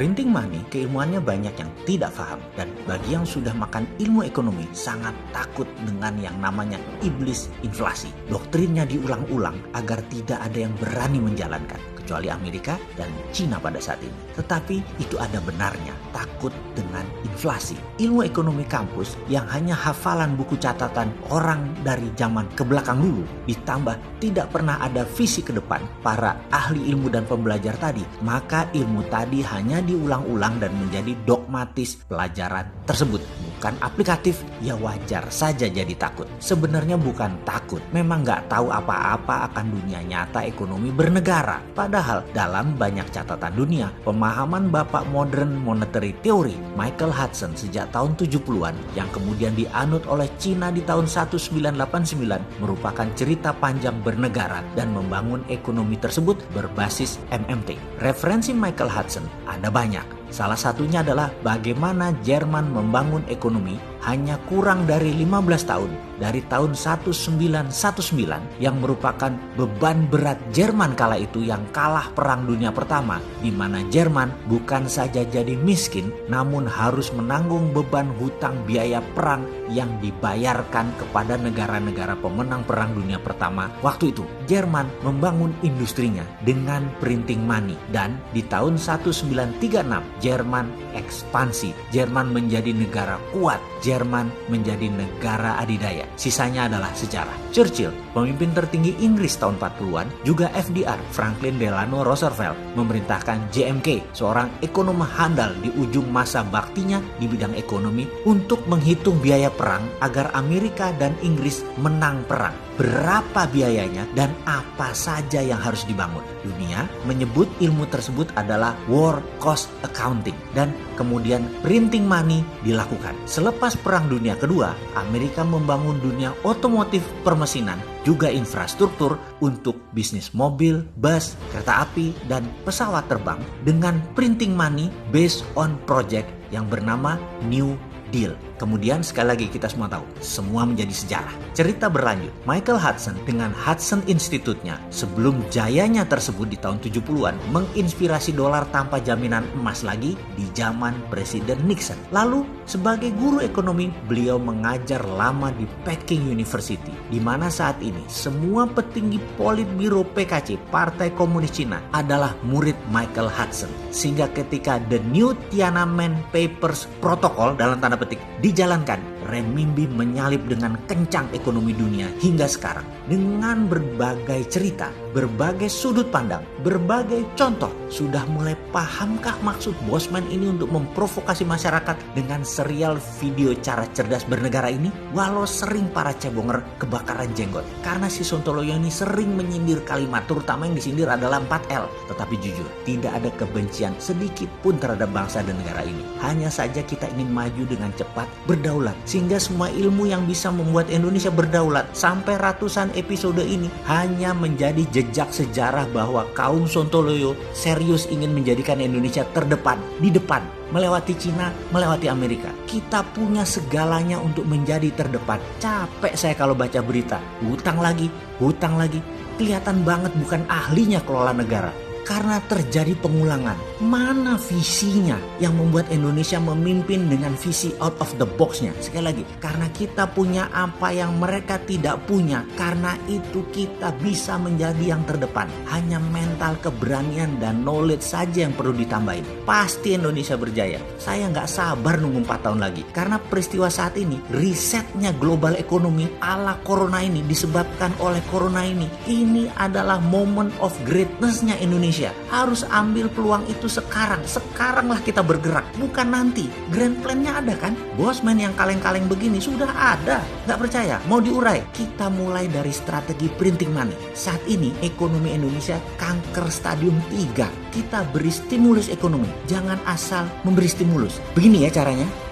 Printing money, keilmuannya banyak yang tidak paham, dan bagi yang sudah makan ilmu ekonomi sangat takut dengan yang namanya iblis inflasi. Doktrinnya diulang-ulang agar tidak ada yang berani menjalankan, kecuali Amerika dan Cina pada saat ini. Tetapi itu ada benarnya, takut dengan inflasi. Ilmu ekonomi kampus yang hanya hafalan buku catatan orang dari zaman ke belakang dulu, ditambah tidak pernah ada visi ke depan para ahli ilmu dan pembelajar tadi, maka ilmu tadi hanya diulang-ulang dan menjadi dogmatis pelajaran tersebut, bukan aplikatif. Ya wajar saja jadi takut. Sebenarnya bukan takut, memang nggak tahu apa-apa akan dunia nyata ekonomi bernegara. Padahal dalam banyak catatan dunia, pemahaman bapak modern monetary theory Michael Hudson sejak tahun 70-an yang kemudian dianut oleh Cina di tahun 1989 merupakan cerita panjang bernegara dan membangun ekonomi tersebut berbasis MMT. Referensi Michael Hudson ada banyak. Salah satunya adalah bagaimana Jerman membangun ekonomi hanya kurang dari 15 tahun dari tahun 1919 yang merupakan beban berat Jerman kala itu yang kalah Perang Dunia Pertama, di mana Jerman bukan saja jadi miskin namun harus menanggung beban hutang biaya perang yang dibayarkan kepada negara-negara pemenang Perang Dunia Pertama. Waktu itu Jerman membangun industrinya dengan printing money, dan di tahun 1936 Jerman ekspansi. Jerman menjadi negara kuat. Jerman menjadi negara adidaya. Sisanya adalah sejarah. Churchill, pemimpin tertinggi Inggris tahun 40-an, juga FDR, Franklin Delano Roosevelt, memerintahkan JMK, seorang ekonom handal di ujung masa baktinya di bidang ekonomi, untuk menghitung biaya perang agar Amerika dan Inggris menang perang. Berapa biayanya dan apa saja yang harus dibangun. Dunia menyebut ilmu tersebut adalah war cost accounting, dan kemudian printing money dilakukan. Selepas Perang Dunia Kedua, Amerika membangun dunia otomotif permesinan, juga infrastruktur untuk bisnis mobil, bus, kereta api, dan pesawat terbang dengan printing money based on project yang bernama New Deal. Kemudian sekali lagi kita semua tahu, semua menjadi sejarah. Cerita berlanjut, Michael Hudson dengan Hudson Institute-nya sebelum jayanya tersebut di tahun 70-an menginspirasi dolar tanpa jaminan emas lagi di zaman Presiden Nixon. Lalu sebagai guru ekonomi, beliau mengajar lama di Peking University, di mana saat ini semua petinggi Politbiro PKC, Partai Komunis Cina, adalah murid Michael Hudson. Sehingga ketika The New Tiananmen Papers Protocol dalam tanda petik dijalankan, renminbi menyalip dengan kencang ekonomi dunia hingga sekarang. Dengan berbagai cerita, berbagai sudut pandang, berbagai contoh, sudah mulai pahamkah maksud Bosman ini untuk memprovokasi masyarakat dengan serial video cara cerdas bernegara ini? Walau sering para cebonger kebakaran jenggot, karena si Sontoloyo ini sering menyindir kalimat, terutama yang disindir adalah 4L. Tetapi jujur, tidak ada kebencian sedikit pun terhadap bangsa dan negara ini. Hanya saja kita ingin maju dengan cepat, berdaulat, sehingga semua ilmu yang bisa membuat Indonesia berdaulat sampai ratusan episode ini hanya menjadi jejak sejarah bahwa kaum Sontoloyo serius ingin menjadikan Indonesia terdepan, di depan, melewati Cina, melewati Amerika. Kita punya segalanya untuk menjadi terdepan. Capek saya kalau baca berita, hutang lagi, kelihatan banget bukan ahlinya kelola negara. Karena terjadi pengulangan. Mana visinya yang membuat Indonesia memimpin dengan visi out of the box-nya? Sekali lagi, karena kita punya apa yang mereka tidak punya. Karena itu kita bisa menjadi yang terdepan. Hanya mental keberanian dan knowledge saja yang perlu ditambahin. Pasti Indonesia berjaya. Saya nggak sabar nunggu 4 tahun lagi. Karena peristiwa saat ini, risetnya global ekonomi ala corona ini disebabkan oleh corona ini. Ini adalah moment of greatness-nya Indonesia. Harus ambil peluang itu sekarang. Sekaranglah kita bergerak, bukan nanti. Grand plan-nya ada kan? Bosman yang kaleng-kaleng begini sudah ada. Gak percaya? Mau diurai? Kita mulai dari strategi printing money. Saat ini ekonomi Indonesia kanker stadium 3. Kita beri stimulus ekonomi. Jangan asal memberi stimulus. Begini ya caranya.